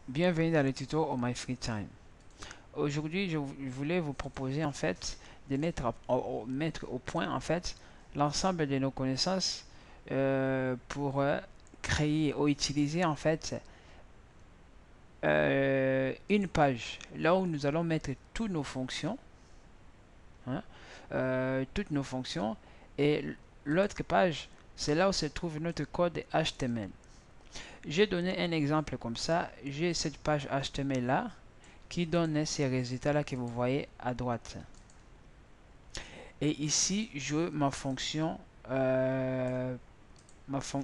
Bienvenue dans le tuto au My Free Time. Aujourd'hui, je voulais vous proposer en fait de mettre au point en fait l'ensemble de nos connaissances pour créer ou utiliser en fait une page là où nous allons mettre toutes nos fonctions, hein, toutes nos fonctions, et l'autre page c'est là où se trouve notre code HTML. J'ai donné un exemple comme ça. J'ai cette page HTML là qui donne ces résultats là que vous voyez à droite. Et ici, je ma fonction,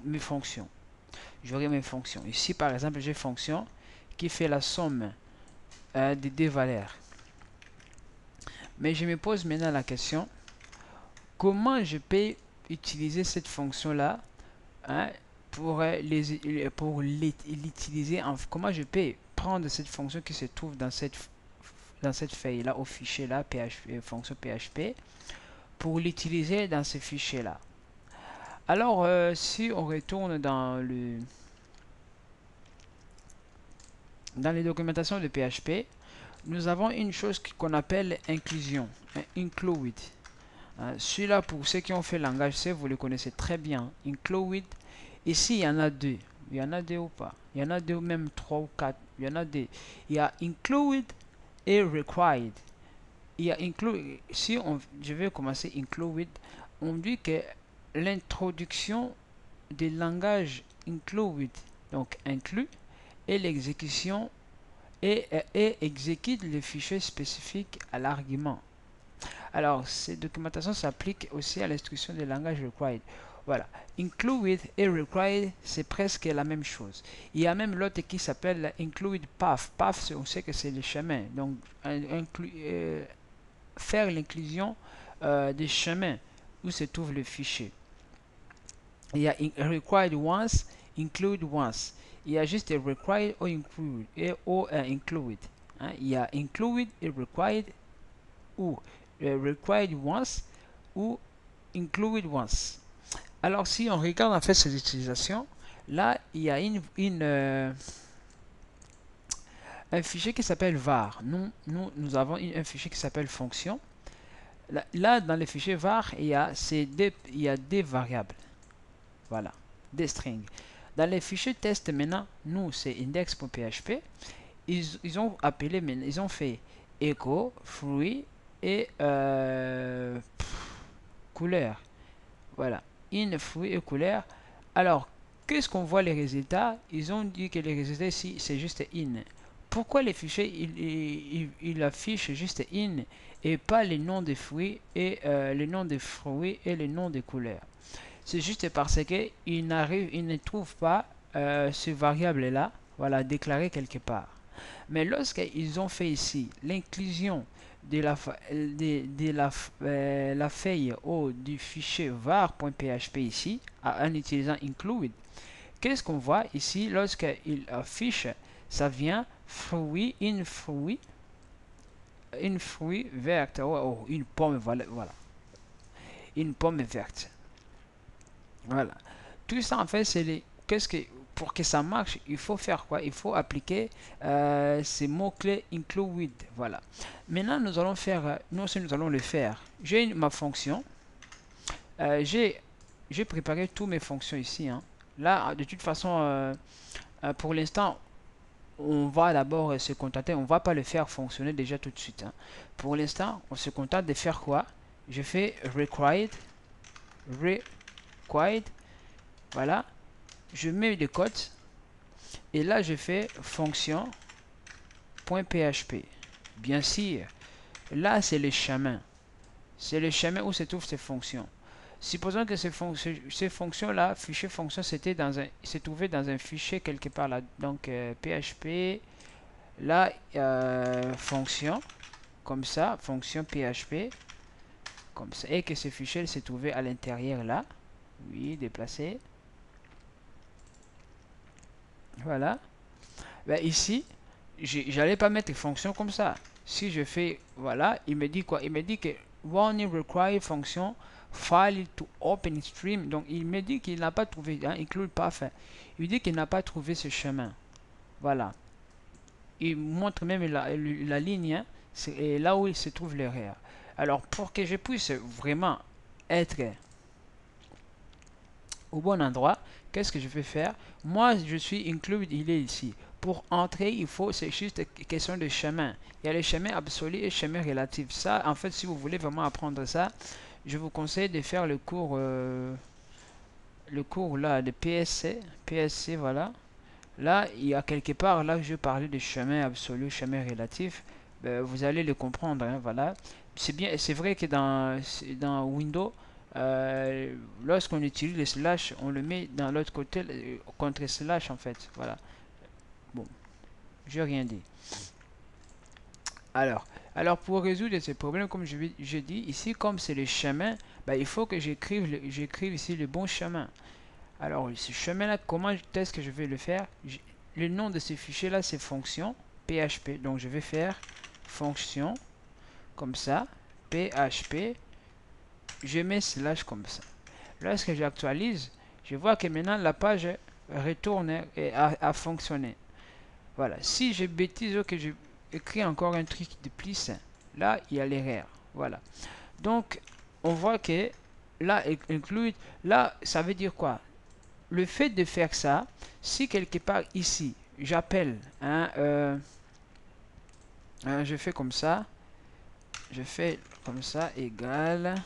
mes fonctions. J'aurai mes fonctions. Ici, par exemple, j'ai fonction qui fait la somme des deux valeurs. Mais je me pose maintenant la question, comment je peux utiliser cette fonction là, hein, pour l'utiliser, comment je peux prendre cette fonction qui se trouve dans cette feuille là, au fichier là, PHP, fonction PHP, pour l'utiliser dans ce fichier là. Alors si on retourne dans les documentations de PHP, nous avons une chose qu'on appelle inclusion, include. Celui-là, pour ceux qui ont fait langage C, vous le connaissez très bien. Include, ici il y en a deux. Il y en a deux ou pas? Il y en a deux ou même trois ou quatre. Il y en a deux. Il y a include et required. Il y a include. Si je vais commencer include, on dit que l'introduction des langages include, donc inclut, et l'exécution et exécute le fichier spécifique à l'argument. Alors, cette documentation s'applique aussi à l'instruction des langages required. Voilà. Include et required, c'est presque la même chose. Il y a même l'autre qui s'appelle include path. Path, on sait que c'est le chemin. Donc, faire l'inclusion des chemins où se trouve le fichier. Il y a required once, include once. Il y a juste required ou include. Include. Hein? Il y a include et required ou required once ou include once. Alors si on regarde en fait ces utilisations, là il y a un fichier qui s'appelle var. Nous avons un fichier qui s'appelle fonction. Là, dans le fichier var, il y a des variables. Voilà, des strings. Dans les fichiers test maintenant, nous c'est index.php. Ils ont appelé, ils ont fait echo, fruit et couleur. Voilà, in, fruit et couleur. Alors, qu'est-ce qu'on voit les résultats? Ils ont dit que les résultats ici c'est juste in. Pourquoi les fichiers il affiche juste in et pas les noms des fruits et les noms des fruits et les noms des couleurs? C'est juste parce que il ne trouve pas ce variable là, voilà, déclaré quelque part. Mais lorsqu'ils ont fait ici l'inclusion de la feuille ou du fichier var.php ici en utilisant include, qu'est-ce qu'on voit ici? Lorsqu'il affiche, ça vient fruit, une fruit verte, une pomme, voilà, une pomme verte. Voilà. Tout ça, en fait, c'est pour que ça marche, il faut faire quoi? Il faut appliquer ces mots-clés include. Voilà. Maintenant, nous allons faire, nous aussi, nous allons le faire. J'ai ma fonction. J'ai préparé toutes mes fonctions ici. Hein. Là, de toute façon, pour l'instant, on va d'abord se contenter. On va pas le faire fonctionner déjà tout de suite. Hein. Pour l'instant, on se contente de faire quoi? Je fais required. Voilà, je mets des codes et là je fais fonction.php. Bien sûr, là c'est le chemin. C'est le chemin où se trouvent ces fonctions. Supposons que ces fonctions là, fichier fonction, se trouvait dans un fichier quelque part là. Donc PHP, là fonction, comme ça, fonction PHP, comme ça, et que ce fichier se trouvait à l'intérieur là. Oui, déplacer. Voilà. Ben ici, j'allais pas mettre fonction comme ça. Si je fais, voilà, il me dit quoi? Il me dit que warning require function file to open stream. Donc il me dit qu'il n'a pas trouvé, hein, include path. Il dit qu'il n'a pas trouvé ce chemin. Voilà. il montre même la ligne, hein, c'est là où il se trouve l'erreur. Alors, pour que je puisse vraiment être au bon endroit, qu'est-ce que je vais faire? Moi, je suis inclus, il est ici. Pour entrer, il faut, c'est juste question de chemin. Il y a le chemin absolu et le chemin relatif. Ça, en fait, si vous voulez vraiment apprendre ça, je vous conseille de faire le cours là de PSC, voilà. Là, il y a quelque part, là, je parlais de chemin absolu, chemin relatif. Ben, vous allez le comprendre, hein, voilà. C'est bien, c'est vrai que dans Windows, lorsqu'on utilise le slash, on le met dans l'autre côté, contre slash, en fait, voilà. Bon, j'ai rien dit. Alors pour résoudre ces problèmes, comme je dis, ici, comme c'est le chemin, ben, il faut que j'écrive ici le bon chemin. Alors, ce chemin-là, comment est-ce que je vais le faire? Le nom de ce fichier-là, c'est fonction PHP. Donc, je vais faire fonction comme ça, PHP. Je mets slash comme ça. Lorsque j'actualise, je vois que maintenant la page retourne et a fonctionné. Voilà. Si je bêtise ou que je écris encore un truc de plus, là, il y a l'erreur. Voilà. Donc, on voit que là, include, là, ça veut dire quoi? Le fait de faire ça, si quelque part ici, j'appelle, je fais comme ça, égal,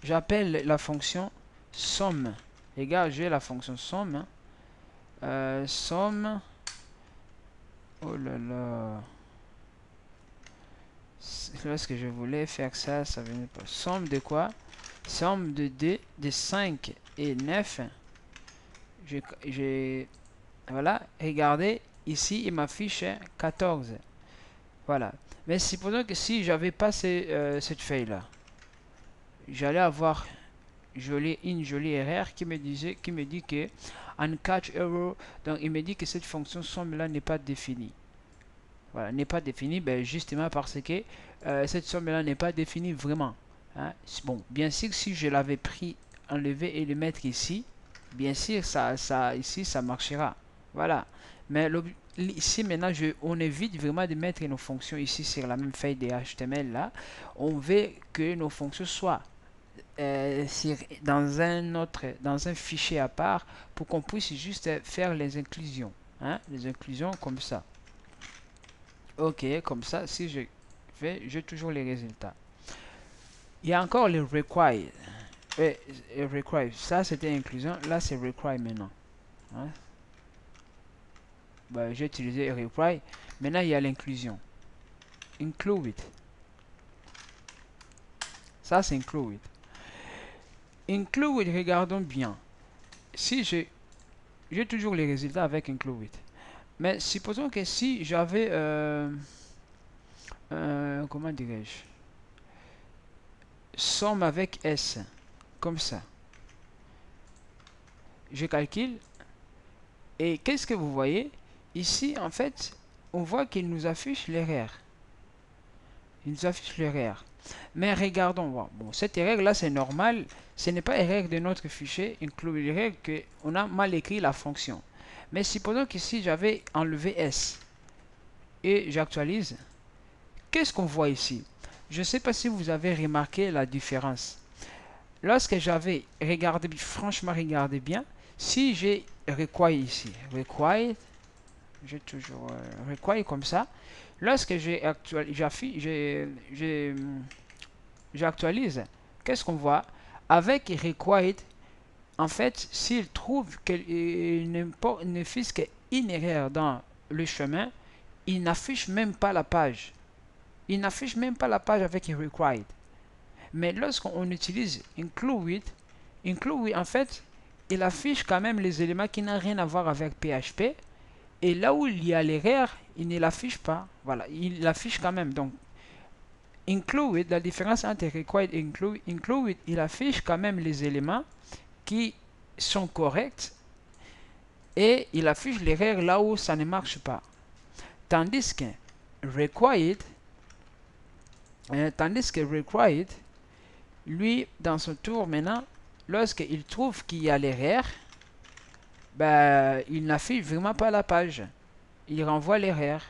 j'appelle la fonction somme, égal, j'ai la fonction somme, somme, oh là là, lorsque je voulais faire ça, ça venait pas, somme de quoi? Somme de 5 et 9, voilà, regardez, ici il m'affiche 14. Voilà. Mais supposons que si j'avais pas cette feuille là, j'allais avoir une jolie erreur qui me dit que uncatch error. Donc il me dit que cette fonction somme là n'est pas définie. Voilà, n'est pas définie, ben, justement parce que cette somme là n'est pas définie vraiment. Hein. Bon, bien sûr, si je l'avais pris, enlever et le mettre ici, bien sûr, ici, ça marchera. Voilà. Mais ici, maintenant, on évite vraiment de mettre nos fonctions ici sur la même feuille de HTML là. On veut que nos fonctions soient dans un fichier à part pour qu'on puisse juste faire les inclusions. Hein, les inclusions comme ça. Ok, comme ça, si je fais, j'ai toujours les résultats. Il y a encore le require. Require, ça c'était inclusion, là c'est require maintenant. Hein? Bah, j'ai utilisé require. Maintenant il y a l'inclusion. Include. Ça c'est include. Include, regardons bien. Si j'ai toujours les résultats avec include. Mais supposons que si j'avais comment dirais-je, somme avec S, comme ça. Je calcule. Et qu'est-ce que vous voyez? Ici, en fait, on voit qu'il nous affiche l'erreur. Il nous affiche l'erreur. Mais regardons, bon, cette erreur-là, c'est normal. Ce n'est pas erreur de notre fichier, inclut l'erreur qu'on a mal écrit la fonction. Mais supposons que si j'avais enlevé S et j'actualise, qu'est-ce qu'on voit ici? Je ne sais pas si vous avez remarqué la différence. Lorsque j'avais regardé, franchement regardez bien, si j'ai require ici, require, j'ai toujours require comme ça. Lorsque j'actualise, qu'est-ce qu'on voit? Avec required, en fait, s'il trouve qu'il ne fiche qu'une erreur dans le chemin, il n'affiche même pas la page. Il n'affiche même pas la page avec required. Mais lorsqu'on utilise include, en fait, il affiche quand même les éléments qui n'ont rien à voir avec PHP. Et là où il y a l'erreur, il ne l'affiche pas. Voilà, il l'affiche quand même. Donc, include, la différence entre required et include, il affiche quand même les éléments qui sont corrects. Et il affiche l'erreur là où ça ne marche pas. Tandis que required, lui, dans son tour maintenant, lorsqu'il trouve qu'il y a l'erreur, ben, il n'affiche vraiment pas la page. Il renvoie l'erreur.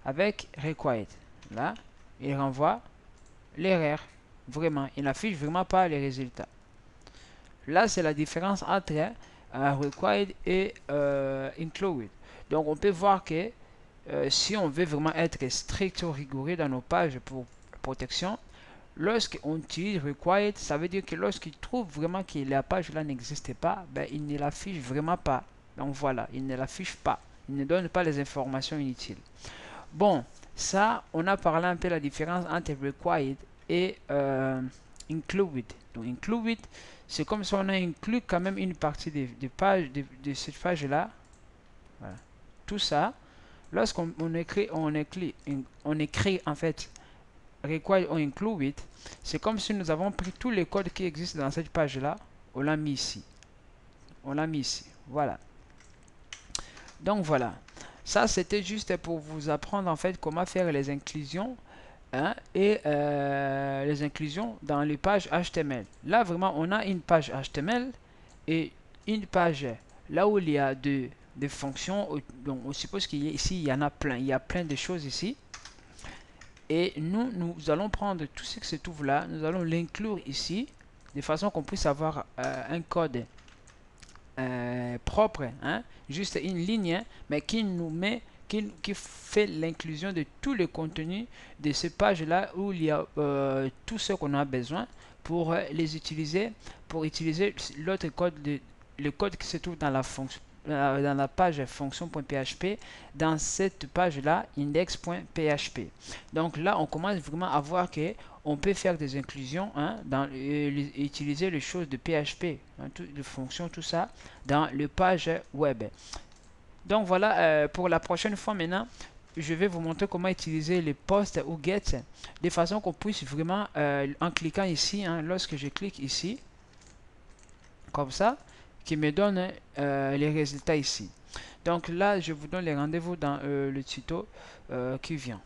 avec required. Là, il renvoie l'erreur. Vraiment, il n'affiche vraiment pas les résultats. Là, c'est la différence entre required et included. Donc, on peut voir que si on veut vraiment être strict ou rigoureux dans nos pages pour protection, lorsqu'on utilise required, ça veut dire que lorsqu'il trouve vraiment que la page là n'existe pas, ben, il ne l'affiche vraiment pas. Donc voilà, il ne l'affiche pas. Il ne donne pas les informations inutiles. Bon, ça, on a parlé un peu de la différence entre required et included. Donc included, c'est comme si on a inclus quand même une partie de cette page là. Voilà. Tout ça, lorsqu'on écrit en fait required ou included, c'est comme si nous avons pris tous les codes qui existent dans cette page là, on l'a mis ici. On l'a mis ici. Voilà. Donc voilà. Ça, c'était juste pour vous apprendre en fait comment faire les inclusions, hein, et les inclusions dans les pages HTML. Là, vraiment, on a une page HTML et une page là où il y a des fonctions. Donc, on suppose qu'ici, il y en a plein. Il y a plein de choses ici. Et nous allons prendre tout ce qui se trouve là. Nous allons l'inclure ici de façon qu'on puisse avoir un code propre, hein, juste une ligne, hein, mais qui nous met, qui fait l'inclusion de tous les contenus de ces pages là où il y a tout ce qu'on a besoin pour les utiliser, pour utiliser l'autre code, le code qui se trouve dans la fonction, dans la page fonction.php, dans cette page là index.php. Donc là on commence vraiment à voir que on peut faire des inclusions, hein, utiliser les choses de PHP, hein, les fonctions, tout ça, dans les pages web. Donc voilà, pour la prochaine fois maintenant, je vais vous montrer comment utiliser les posts ou get, de façon qu'on puisse vraiment, en cliquant ici, hein, lorsque je clique ici, comme ça, qui me donne les résultats ici. Donc là, je vous donne les rendez-vous dans le tuto qui vient.